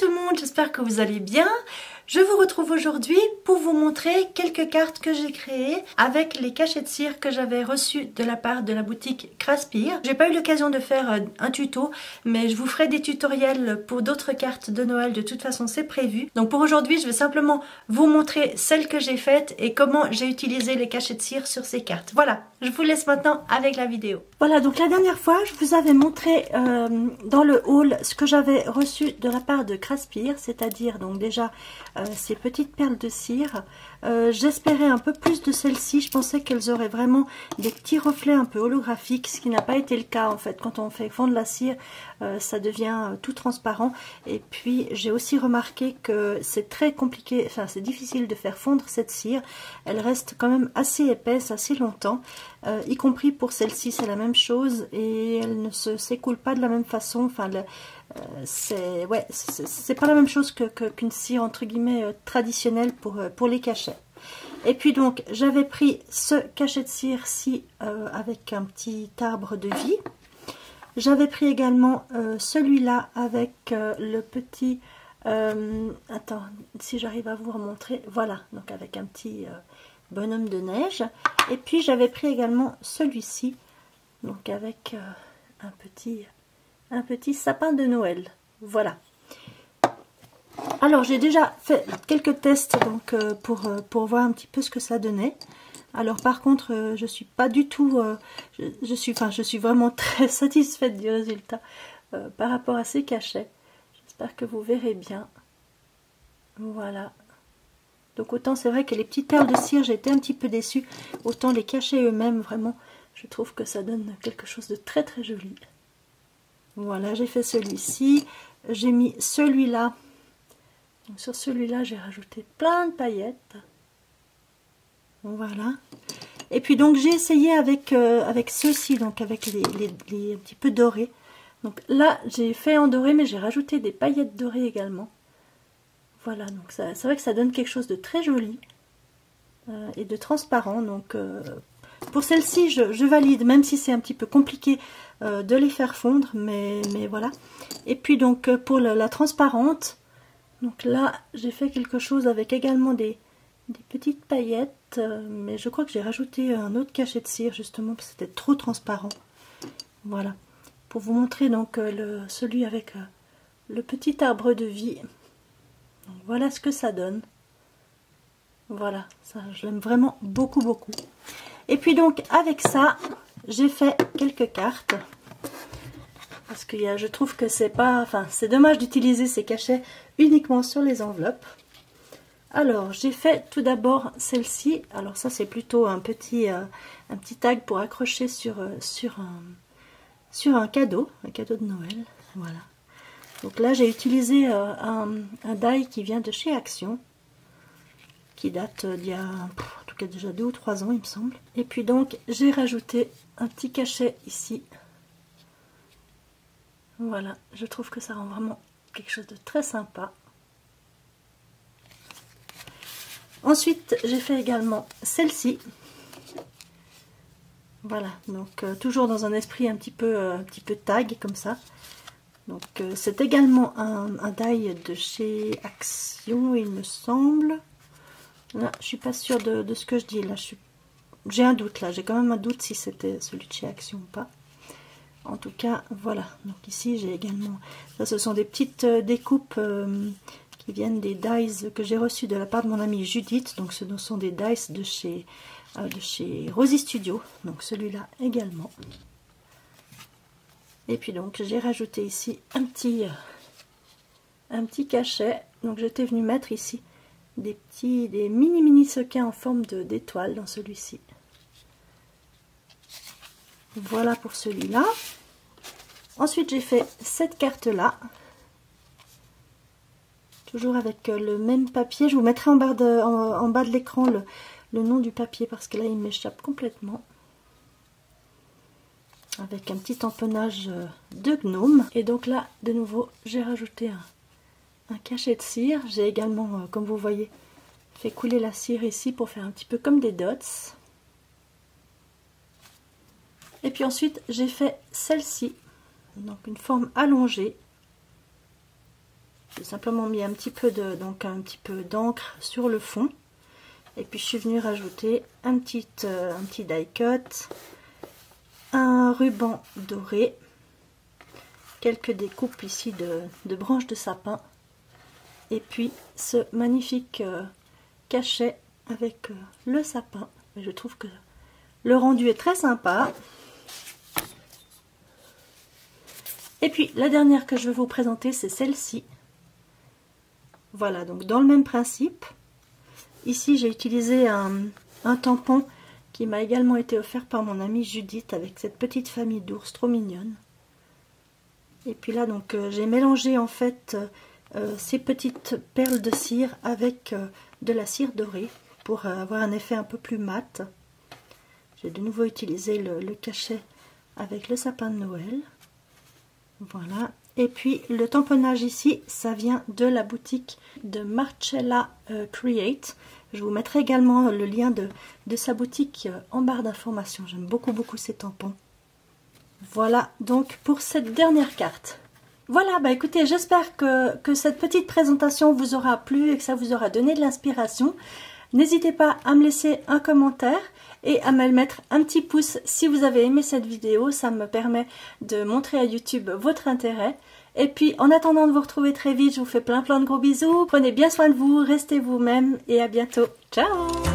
tout le monde, j'espère que vous allez bien. Je vous retrouve aujourd'hui pour vous montrer quelques cartes que j'ai créées avec les cachets de cire que j'avais reçus de la part de la boutique Craspir. J'ai pas eu l'occasion de faire un tuto, mais je vous ferai des tutoriels pour d'autres cartes de Noël, de toute façon c'est prévu. Donc pour aujourd'hui, je vais simplement vous montrer celles que j'ai faites et comment j'ai utilisé les cachets de cire sur ces cartes. Voilà, je vous laisse maintenant avec la vidéo. Voilà, donc la dernière fois, je vous avais montré dans le haul ce que j'avais reçu de la part de Craspir, c'est-à-dire donc déjà ces petites perles de cire. J'espérais un peu plus de celles-ci, je pensais qu'elles auraient vraiment des petits reflets un peu holographiques, ce qui n'a pas été le cas en fait. Quand on fait fondre la cire, ça devient tout transparent. Et puis j'ai aussi remarqué que c'est très compliqué, enfin c'est difficile de faire fondre cette cire. Elle reste quand même assez épaisse, assez longtemps, y compris pour celle-ci, c'est la même chose et elle ne s'écoule pas de la même façon. Enfin, c'est pas la même chose qu'une cire entre guillemets traditionnelle pour les cachets. Et puis donc j'avais pris ce cachet de cire-ci avec un petit arbre de vie. J'avais pris également celui-là avec le petit attends si j'arrive à vous remontrer, voilà, donc avec un petit bonhomme de neige. Et puis j'avais pris également celui-ci, donc avec un petit sapin de Noël. Voilà. Alors j'ai déjà fait quelques tests donc pour voir un petit peu ce que ça donnait. Alors par contre je suis pas du tout je suis vraiment très satisfaite du résultat par rapport à ces cachets. J'espère que vous verrez bien. Voilà. Donc autant c'est vrai que les petites perles de cire j'ai été un petit peu déçue, autant les cachets eux-mêmes vraiment je trouve que ça donne quelque chose de très très joli. Voilà, j'ai fait celui-ci, j'ai mis celui-là. Sur celui-là, j'ai rajouté plein de paillettes. Voilà. Et puis donc j'ai essayé avec ceux-ci, donc avec les un petit peu dorés. Donc là, j'ai fait en doré, mais j'ai rajouté des paillettes dorées également. Voilà, donc c'est vrai que ça donne quelque chose de très joli et de transparent. Donc pour celle-ci, je valide, même si c'est un petit peu compliqué de les faire fondre, mais voilà. Et puis donc pour la transparente, donc là j'ai fait quelque chose avec également des petites paillettes, mais je crois que j'ai rajouté un autre cachet de cire justement parce que c'était trop transparent. Voilà, pour vous montrer donc celui avec le petit arbre de vie. Donc voilà ce que ça donne. Voilà, ça je l'aime vraiment beaucoup. Et puis donc avec ça, j'ai fait quelques cartes. Parce que je trouve que c'est pas, enfin c'est dommage d'utiliser ces cachets uniquement sur les enveloppes. Alors j'ai fait tout d'abord celle-ci. Alors ça c'est plutôt un petit tag pour accrocher sur un cadeau de Noël. Voilà. Donc là j'ai utilisé un die qui vient de chez Action, qui date d'il y a en tout cas déjà 2 ou 3 ans il me semble. Et puis donc j'ai rajouté un petit cachet ici. Voilà, je trouve que ça rend vraiment quelque chose de très sympa. Ensuite j'ai fait également celle-ci. Voilà, donc toujours dans un esprit un petit peu tag comme ça. Donc c'est également un die de chez Action il me semble. Là je suis pas sûre de ce que je dis là, j'ai un doute là, j'ai quand même un doute si c'était celui de chez Action ou pas. En tout cas voilà, donc ici j'ai également, ça ce sont des petites découpes qui viennent des dies que j'ai reçus de la part de mon amie Judith. Donc ce sont des dies de chez Rosy Studio, donc celui-là également. Et puis donc j'ai rajouté ici un petit cachet. Donc j'étais venue mettre ici des mini sequins en forme d'étoile dans celui-ci. Voilà pour celui-là. Ensuite j'ai fait cette carte là, toujours avec le même papier. Je vous mettrai en bas de l'écran le nom du papier parce que là il m'échappe complètement. Avec un petit empennage de gnome. Et donc là de nouveau j'ai rajouté un cachet de cire. J'ai également comme vous voyez fait couler la cire ici pour faire un petit peu comme des dots. Et puis ensuite j'ai fait celle-ci, donc une forme allongée. J'ai simplement mis un petit peu d'encre sur le fond. Et puis je suis venue rajouter un petit die cut, un ruban doré, quelques découpes ici de branches de sapin. Et puis ce magnifique cachet avec le sapin. Je trouve que le rendu est très sympa. Et puis la dernière que je vais vous présenter, c'est celle-ci. Voilà, donc dans le même principe. Ici j'ai utilisé un tampon qui m'a également été offert par mon amie Judith avec cette petite famille d'ours trop mignonne. Et puis là donc j'ai mélangé en fait ces petites perles de cire avec de la cire dorée pour avoir un effet un peu plus mat. J'ai de nouveau utilisé le cachet avec le sapin de Noël. Voilà. Et puis le tamponnage ici, ça vient de la boutique de Marcella Create. Je vous mettrai également le lien de sa boutique en barre d'informations. J'aime beaucoup ces tampons. Voilà donc pour cette dernière carte. Voilà, bah écoutez, j'espère que cette petite présentation vous aura plu et que ça vous aura donné de l'inspiration. N'hésitez pas à me laisser un commentaire et à me mettre un petit pouce si vous avez aimé cette vidéo. Ça me permet de montrer à YouTube votre intérêt. Et puis, en attendant de vous retrouver très vite, je vous fais plein de gros bisous. Prenez bien soin de vous, restez vous-même et à bientôt. Ciao!